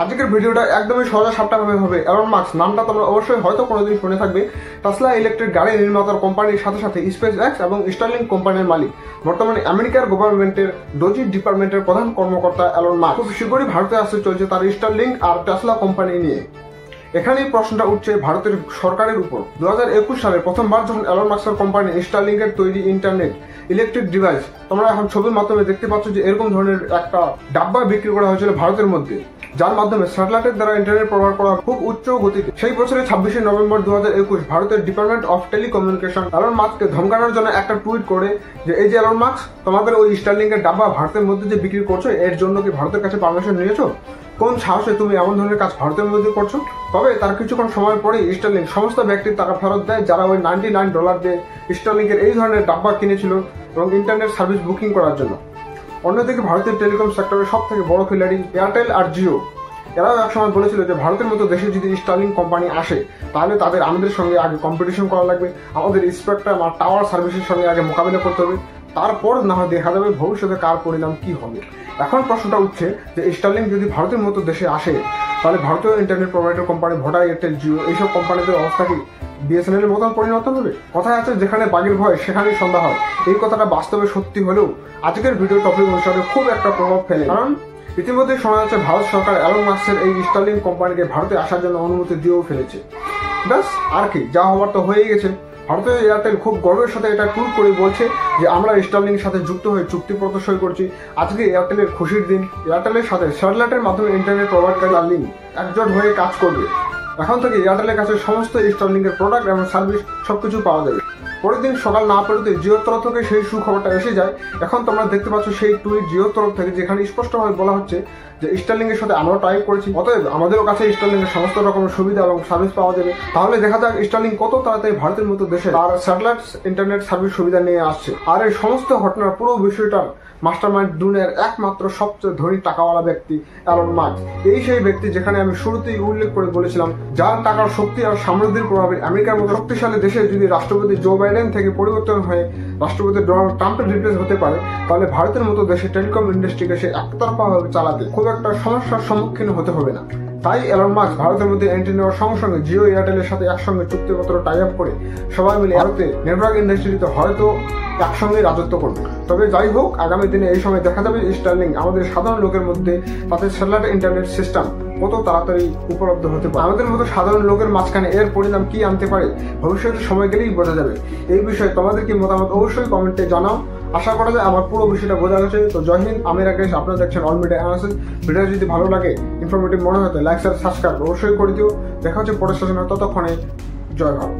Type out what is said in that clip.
আজকের ভিডিওটা একদমই সোজা সাপটাভাবে হবে। এলন মাস্ক নামটা তোমরা অবশ্যই হয়তো কোনোদিন শুনে থাকবে। টেসলা ইলেকট্রিক গাড়ি নির্মাতার কোম্পানির সাথে সাথে স্পেস এক্স এবং স্টারলিংক কোম্পানির মালিক, বর্তমানে আমেরিকার গভর্নমেন্টের ডোজি ডিপার্টমেন্টের প্রধান কর্মকর্তা এলন মাস্ক খুব শীঘ্রই ভারতে আসতে চলছে তার স্টারলিংক আর টেসলা কোম্পানি নিয়ে। এখানেই প্রশ্নটা উঠছে ভারতের সরকারের উপর। 2021 সালে প্রথমবার যখন এলন মাস্কের কোম্পানি স্টারলিংকের তৈরি ইন্টারনেট ইলেকট্রিক ডিভাইস, তোমরা এখন ছবির মাধ্যমে দেখতে পাচ্ছ যে এরকম ধরনের একটা ডাব্বা বিক্রি করা হয়েছিল ভারতের মধ্যে, যার মাধ্যমে স্যাটেলাইটের দ্বারা ইন্টারনেট প্রভাব করা খুব উচ্চ গতিতে। সেই বছরের 26শে নভেম্বর 2021 ভারতের ডিপার্টমেন্ট অফ টেলিকমিউনিকেশন এলন মাস্ককে ধমকানোর জন্য একটা টুইট করে যে এই যে এলন মাস্ক, তোমাদের ওই স্টারলিংকের ডাব্বা ভারতের মধ্যে যে বিক্রি করছো, এর জন্য কি ভারতের কাছে পারমিশন নিয়েছো? কোন সাহসে তুমি এমন ধরনের কাজ ভারতের মধ্যে করছো? তবে তার কিছুক্ষণ সময় পরেই স্টারলিংক সমস্ত ব্যক্তির টাকা ফেরত দেয় যারা ওই $99 দিয়ে স্টারলিংকের এই ধরনের ডাব্বা কিনেছিল এবং ইন্টারনেট সার্ভিস বুকিং করার জন্য। অন্যদিকে ভারতের টেলিকম সেক্টরের সব থেকে বড় খিলাড়ি এয়ারটেল আর জিও, এরাও একসময় বলেছিল যে ভারতের মতো দেশে যদি স্টারলিংক কোম্পানি আসে তাহলে আমাদের সঙ্গে আগে কম্পিটিশন করা লাগবে, আমাদের স্পেকট্রাম আর টাওয়ার সার্ভিসের সঙ্গে আগে মোকাবিলা করতে হবে, তারপর না হয় দেখা যাবে ভবিষ্যতে কার পরিণাম কি হবে। এখন প্রশ্নটা উঠছে যে স্টারলিংক যদি ভারতের মতো দেশে আসে তাহলে ভারতীয় internet provider company Voda, Airtel, Jio এইসব কোম্পানিদের অবস্থা কি বিএসএনএল এর মতন পরিণত হবে? কথায় আছে যেখানে বাঘের ভয় সেখানেই সন্ধ্যা হয়। এই কথাটা বাস্তবে সত্যি হলেও আজকের ভিডিও টপিক অনুসারে খুব একটা প্রভাব ফেলে, কারণ ইতিমধ্যে শোনা যাচ্ছে ভারত সরকার এলন মাস্কের এই স্টারলিংক কোম্পানিকে ভারতে আসার জন্য অনুমতি দিয়েও ফেলেছে। ব্যাস আর কি, যা হওয়ার তো হয়েই গেছে। ভারতীয় এয়ারটেল খুব গর্বের সাথে এটা টুইট করে বলছে যে আমরা স্টারলিংকের সাথে যুক্ত হয়ে চুক্তিপত্র সই করছি। আজকে এয়ারটেলের খুশির দিন। এয়ারটেলের সাথে স্যাটেলাইটের মাধ্যমে ইন্টারনেট প্রোভাইডার স্টারলিংক একজোট হয়ে কাজ করবে। এখন থেকে এয়ারটেলের কাছে সমস্ত স্টারলিংকের প্রোডাক্ট এবং সার্ভিস সবকিছু পাওয়া যাবে। পরের দিন সকাল না পেরোতে জিওর তরফ থেকে সেই সুখবরটা এসে যায়। এখন তোমরা দেখতে পাচ্ছ সেই টুইট জিওর তরফ থেকে, যেখানে স্পষ্টভাবে বলা হচ্ছে যে স্টারলিংকের সাথে আমরাও টাইপ করেছি, অতএব আমাদেরও কাছে স্টারলিংকের সমস্ত রকমের সুবিধা এবং সার্ভিস পাওয়া যাবে। তাহলে দেখা যাক স্টারলিংক কত তাড়াতাড়ি ভারতের মতো দেশে তার স্যাটেলাইট ইন্টারনেট সার্ভিস সুবিধা নিয়ে আসছে। আর এই সমস্ত ঘটনার পুরো বিষয়টার মাস্টারমাইন্ড দুনিয়ার একমাত্র সবচেয়ে ধনী টাকাওয়ালা ব্যক্তি এলন মাস্ক। এই সেই ব্যক্তি যেখানে আমি শুরুতেই উল্লেখ করে বলেছিলাম, যার টাকার শক্তি আর সমৃদ্ধির প্রভাবে আমেরিকার মতো শক্তিশালী দেশে যদি রাষ্ট্রপতি জো বাইডেন থেকে পরিবর্তন হয়ে রাষ্ট্রপতি ডোনাল্ড ট্রাম্পের রিপ্লেস হতে পারে, তাহলে ভারতের মতো দেশে টেলিকম ইন্ডাস্ট্রিকে সে একতরফাভাবে চালাতে খুব একটা সমস্যার সম্মুখীন হতে হবে না। তাই এলন মাস্ক ভারতের মধ্যে এন্ট্রি নেওয়ার সঙ্গে সঙ্গে জিও এয়ারটেলের সাথে একসঙ্গে চুক্তিপত্র টাই আপ করে সবাই মিলে ভারতে নেটওয়ার্ক ইন্ডাস্ট্রিতে হয়তো একসঙ্গে রাজত্ব করবে। তবে যাই হোক, আগামী দিনে এই সময় দেখা যাবে স্টারলিংক আমাদের সাধারণ লোকের মধ্যে তাদের স্যাটেলাইট ইন্টারনেট সিস্টেম কত তাড়াতাড়ি উপলব্ধ হতে পারে। আমাদের মতো সাধারণ লোকের মাঝখানে এর পরিণাম কি আনতে পারে ভবিষ্যতে সময় গেলেই বোঝা যাবে। এই বিষয়ে তোমাদের কি মতামত অবশ্যই কমেন্টে জানাও। আশা করা যায় আমার পুরো বিষয়টা বোঝা গেছে। তো জয় হিন্দ, আমি রাকেশ, আপনারা দেখছেন অল মিডিয়া অ্যানালিসিস। ভিডিও যদি ভালো লাগে, ইনফরমেটিভ মনে হয়, লাইক, শেয়ার, সাবস্ক্রাইব অবশ্যই করে দিও। দেখা হচ্ছে পরের সেশনে, ততক্ষণে জয় ভারত।